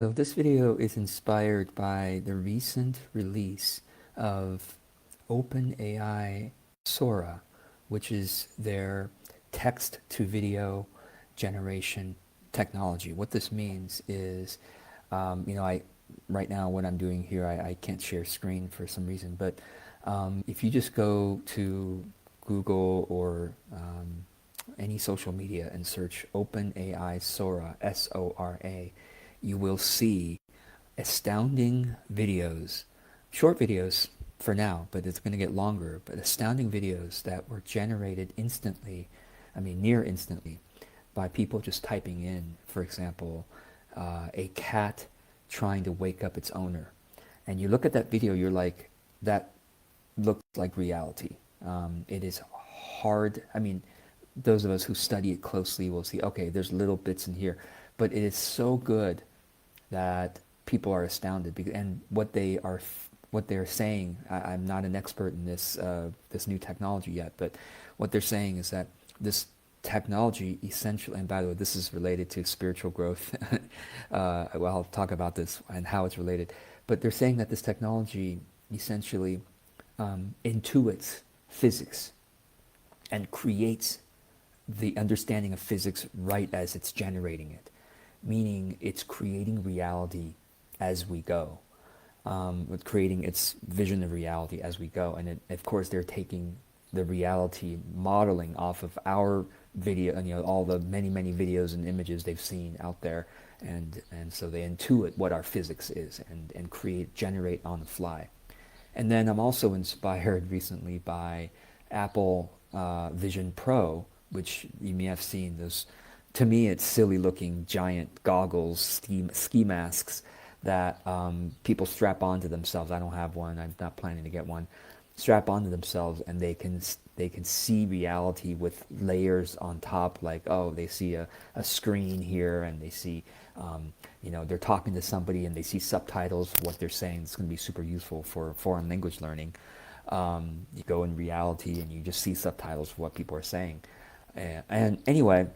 So this video is inspired by the recent release of OpenAI Sora, which is their text-to-video generation technology. What this means is, I right now what I'm doing here, I can't share screen for some reason, but if you just go to Google or any social media and search OpenAI Sora, Sora, you will see astounding videos, short videos for now, but it's going to get longer, but astounding videos that were generated instantly, I mean near instantly, by people just typing in, for example, a cat trying to wake up its owner. And you look at that video, you're like, that looks like reality. It is hard. I mean, those of us who study it closely will see, okay, there's little bits in here, but it is so good that people are astounded. And what they're saying, I'm not an expert in this new technology yet, but what they're saying is that this technology essentially, and by the way, this is related to spiritual growth. Well, I'll talk about this and how it's related. But they're saying that this technology essentially intuits physics and creates the understanding of physics right as it's generating it, meaning it's creating reality as we go, with creating its vision of reality as we go. And of course, they're taking the reality modeling off of our video, and all the many videos and images they've seen out there, and so they intuit what our physics is and generate on the fly. And then I'm also inspired recently by Apple Vision Pro, which you may have seen. Those, to me, it's silly looking giant goggles, ski masks that people strap onto themselves. I don't have one. I'm not planning to get one. Strap onto themselves, and they can see reality with layers on top. Like, oh, they see a screen here, and they see they're talking to somebody, and they see subtitles of what they're saying. It's going to be super useful for foreign language learning. You go in reality, and you just see subtitles for what people are saying. And anyway,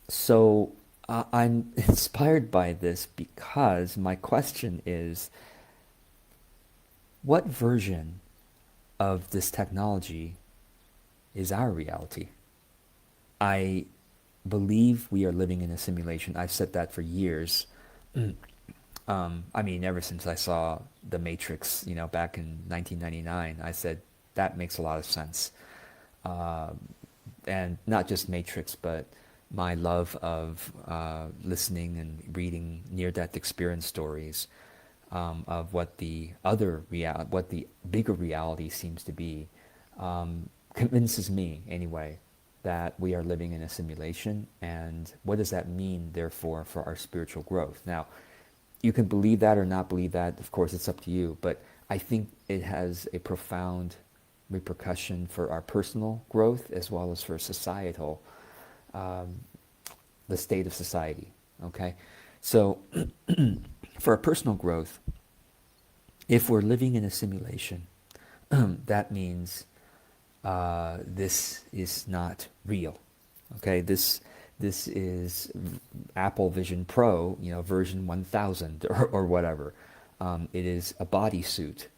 so I'm inspired by this because my question is, what version of this technology is our reality? I believe we are living in a simulation. I've said that for years. I mean, ever since I saw The Matrix, back in 1999, I said that makes a lot of sense. And not just Matrix, but my love of listening and reading near-death experience stories, of what what the bigger reality seems to be, convinces me anyway that we are living in a simulation. And what does that mean, therefore, for our spiritual growth? Now, you can believe that or not believe that. Of course, it's up to you. But I think it has a profound repercussion for our personal growth as well as for societal, the state of society. Okay, so for our personal growth, if we're living in a simulation, that means this is not real. Okay, this is Apple Vision Pro, version 1000 or whatever. It is a bodysuit.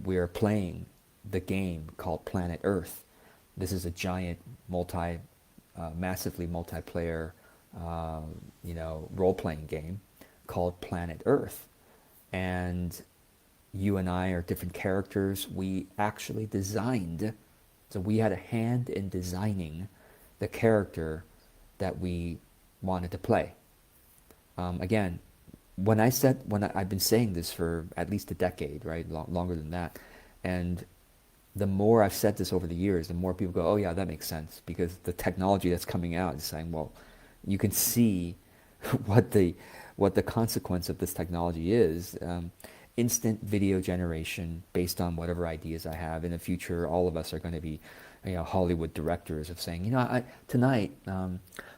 We're playing the game called Planet Earth. This is a giant massively multiplayer, role-playing game called Planet Earth. And you and I are different characters. We actually designed, so we had a hand in designing the character that we wanted to play. Again, I've been saying this for at least a decade, right? Longer than that. And the more I've said this over the years, the more people go, oh yeah, that makes sense, because the technology that's coming out is saying, well, you can see what the consequence of this technology is. Instant video generation based on whatever ideas I have. In the future, all of us are going to be, Hollywood directors of saying, tonight,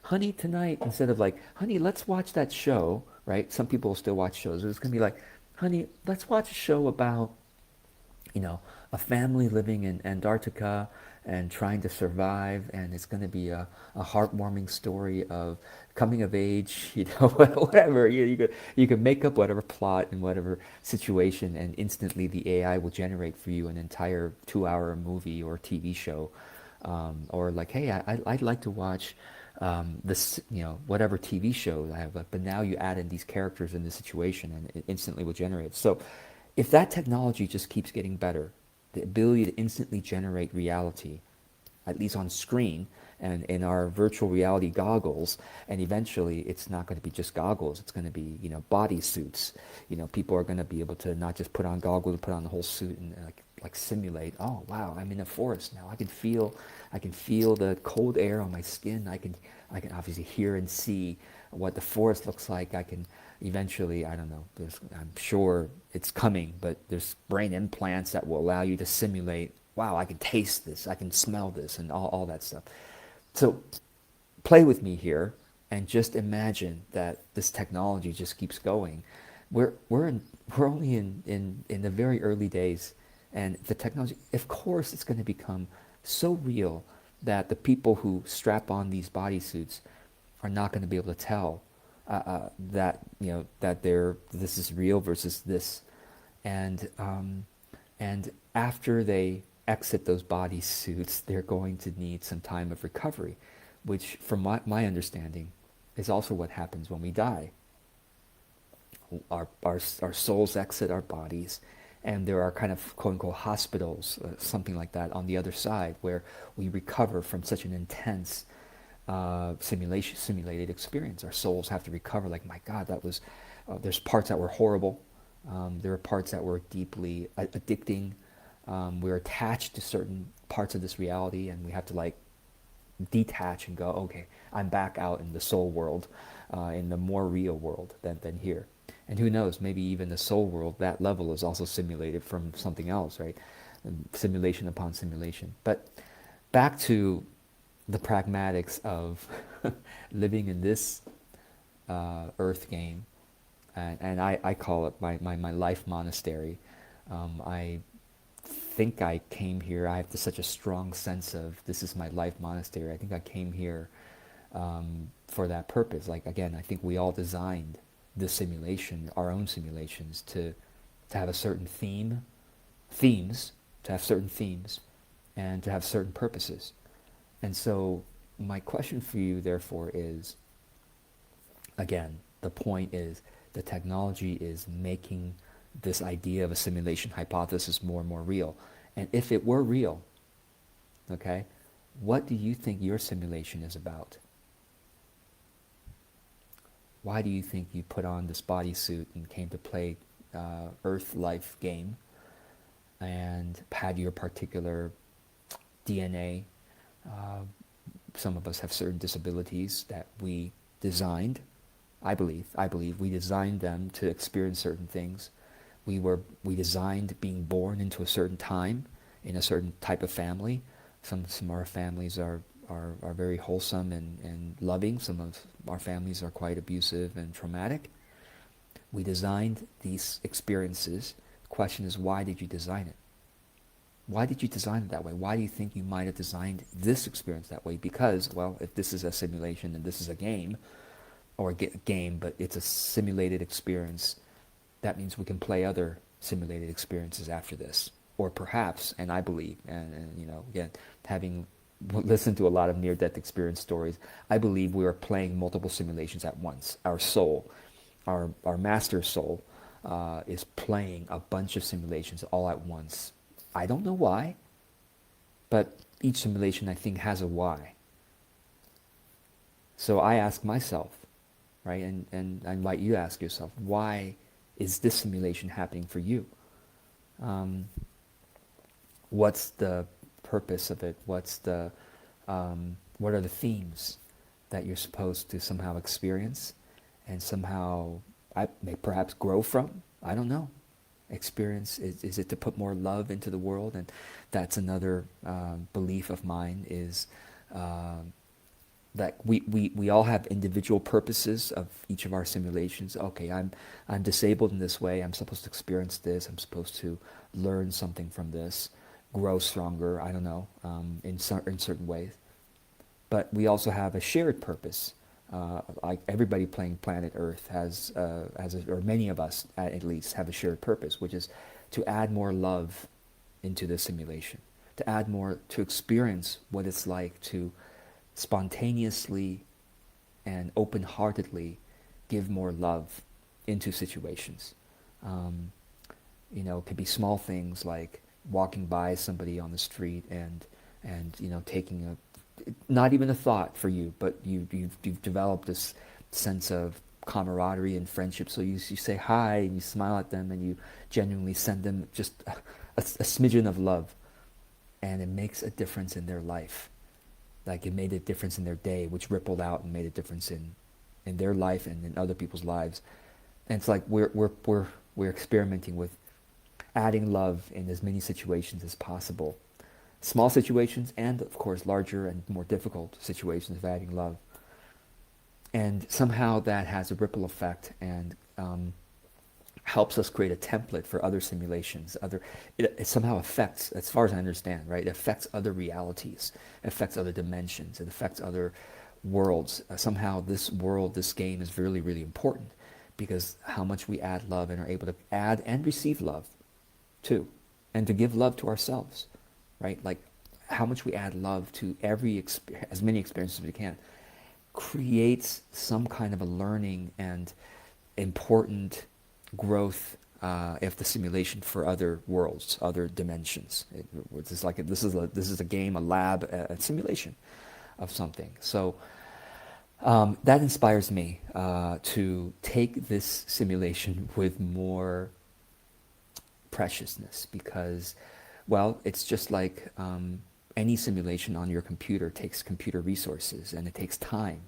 honey, tonight, instead of like, honey, let's watch that show, right? Some people will still watch shows. It's going to be like, honey, let's watch a show about, a family living in Antarctica, and trying to survive, and it's going to be a heartwarming story of coming of age, whatever. You could make up whatever plot and whatever situation, and instantly the AI will generate for you an entire 2-hour movie or TV show, or like, hey, I'd like to watch this, whatever TV show I have, but now you add in these characters in this situation, and it instantly will generate. So, if that technology just keeps getting better, the ability to instantly generate reality, at least on screen and in our virtual reality goggles, and eventually it's not going to be just goggles, it's going to be, body suits. People are going to be able to not just put on goggles, put on the whole suit and like simulate, oh wow, I'm in a forest now. I can feel the cold air on my skin. I can obviously hear and see what the forest looks like. I can eventually, I don't know, I'm sure it's coming, but there's brain implants that will allow you to simulate, wow, I can taste this, I can smell this, and all that stuff. So play with me here and just imagine that this technology just keeps going. We're only in the very early days, and the technology, of course, it's going to become so real that the people who strap on these bodysuits are not going to be able to tell that that this is real versus this, and after they exit those bodysuits, they're going to need some time of recovery, which, from my understanding, is also what happens when we die. Our souls exit our bodies, and there are kind of quote unquote hospitals, something like that, on the other side where we recover from such an intense simulated experience. Our souls have to recover. Like, my God, that was. There's parts that were horrible. There are parts that were deeply addicting. We're attached to certain parts of this reality, and we have to like detach and go, okay, I'm back out in the soul world, in the more real world than here. And who knows, maybe even the soul world, that level is also simulated from something else, right? And simulation upon simulation. But back to the pragmatics of living in this earth game, and I call it my life monastery. I think I came here, I have such a strong sense of this is my life monastery. I think I came here for that purpose. Like, again, I think we all designed this simulation, our own simulations, to have a certain themes, to have certain themes, and to have certain purposes. And so my question for you, therefore, is, again, the point is the technology is making this idea of a simulation hypothesis more and more real. And if it were real, okay, what do you think your simulation is about? Why do you think you put on this bodysuit and came to play Earth life game and had your particular DNA? Some of us have certain disabilities that we designed. I believe we designed them to experience certain things. We designed being born into a certain time, in a certain type of family. Some of our families are very wholesome and loving. Some of our families are quite abusive and traumatic. We designed these experiences. The question is, why did you design it? Why did you design it that way? Why do you think you might have designed this experience that way? Because, well, if this is a simulation and this is a game, or a game, but it's a simulated experience, that means we can play other simulated experiences after this. Or perhaps, and I believe, and again, having listened to a lot of near-death experience stories, I believe we are playing multiple simulations at once. Our soul, our master soul, is playing a bunch of simulations all at once. I don't know why, but each simulation, I think, has a why. So I ask myself, right, and I invite you to ask yourself, why is this simulation happening for you? What's the purpose of it? What are the themes that you're supposed to somehow experience and somehow may perhaps grow from? I don't know. Experience, is it to put more love into the world? And that's another belief of mine, is that we all have individual purposes of each of our simulations. Okay, I'm disabled in this way. I'm supposed to experience this. I'm supposed to learn something from this. grow stronger, I don't know, in certain ways. But we also have a shared purpose. Like everybody playing Planet Earth or many of us at least have a shared purpose, which is to add more love into the simulation, to add more, to experience what it's like to spontaneously and open-heartedly give more love into situations. Um, it could be small things like walking by somebody on the street and taking not even a thought for you, but you've developed this sense of camaraderie and friendship. So you say hi and you smile at them and you genuinely send them just a smidgen of love, and it makes a difference in their life. Like it made a difference in their day, which rippled out and made a difference in their life and in other people's lives. And it's like we're experimenting with adding love in as many situations as possible. Small situations and, of course, larger and more difficult situations of adding love. And somehow that has a ripple effect and helps us create a template for other simulations. It somehow affects, as far as I understand, right? It affects other realities, it affects other dimensions, it affects other worlds. Somehow this world, this game is really, really important because how much we add love and are able to add and receive love too, and to give love to ourselves, right? Like how much we add love to as many experiences as we can, creates some kind of a learning and important growth of the simulation for other worlds, other dimensions. This is a game, a lab, a simulation of something. So that inspires me to take this simulation with more preciousness because, well, it's just like any simulation on your computer takes computer resources and it takes time,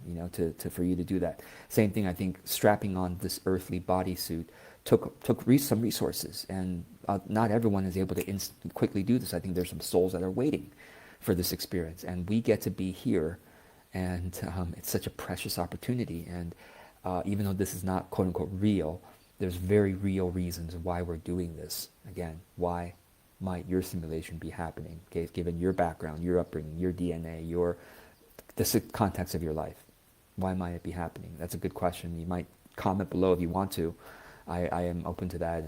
for you to do that. Same thing, I think, strapping on this earthly bodysuit took some resources, and not everyone is able to quickly do this. I think there's some souls that are waiting for this experience, and we get to be here, and it's such a precious opportunity. And even though this is not quote unquote real, there's very real reasons why we're doing this. Again, why might your simulation be happening, okay, given your background, your upbringing, your DNA, the context of your life? Why might it be happening? That's a good question. You might comment below if you want to. I am open to that.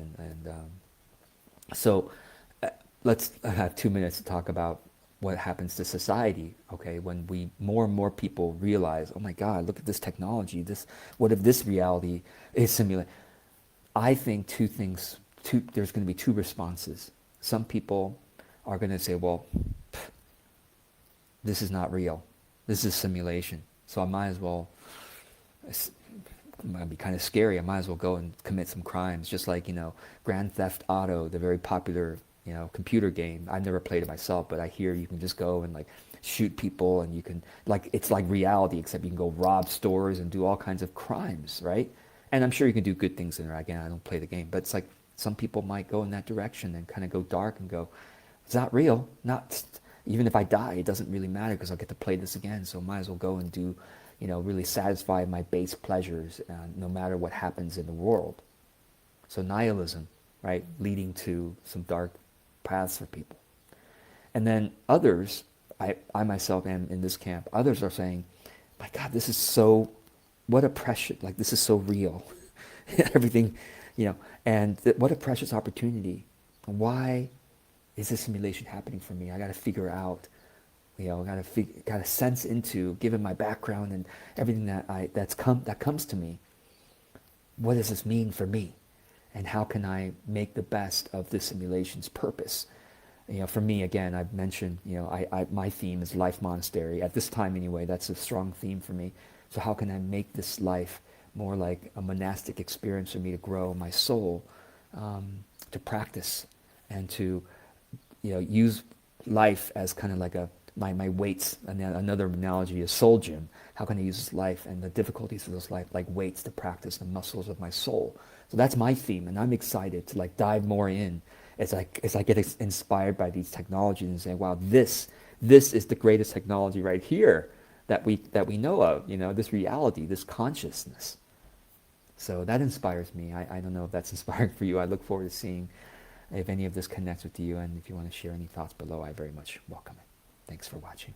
So let's have 2 minutes to talk about what happens to society, okay, when more and more people realize, oh my God, look at this technology. What if this reality is simulated? I think there's going to be two responses. Some people are going to say, well, this is not real. This is simulation. So I might as well, it might be kind of scary. I might as well go and commit some crimes. Just like, Grand Theft Auto, the very popular, computer game. I've never played it myself, but I hear you can just go and shoot people, and you can, it's like reality, except you can go rob stores and do all kinds of crimes, right? And I'm sure you can do good things in there. Again, I don't play the game, but it's like some people might go in that direction and kind of go dark and go, it's not real. Even if I die, it doesn't really matter because I'll get to play this again. So I might as well go and do, really satisfy my base pleasures, no matter what happens in the world. So nihilism, right, leading to some dark paths for people. And then others, I myself am in this camp, others are saying, my God, this is so, what a precious, this is so real. Everything, and what a precious opportunity. Why is this simulation happening for me? I got to figure out, got to sense into, given my background and everything that comes to me, what does this mean for me? And how can I make the best of this simulation's purpose? For me, again, I've mentioned, my theme is life monastery. At this time anyway, that's a strong theme for me. So how can I make this life more like a monastic experience for me to grow my soul, to practice and to, use life as kind of like my weights. And then another analogy is soul gym. How can I use this life and the difficulties of this life like weights to practice the muscles of my soul? So that's my theme, and I'm excited to dive more in as I get inspired by these technologies and say, wow, this is the greatest technology right here that we know of. This reality, this consciousness. So that inspires me. I don't know if that's inspiring for you. I look forward to seeing If any of this connects with you and if you want to share any thoughts below, I very much welcome it. Thanks for watching.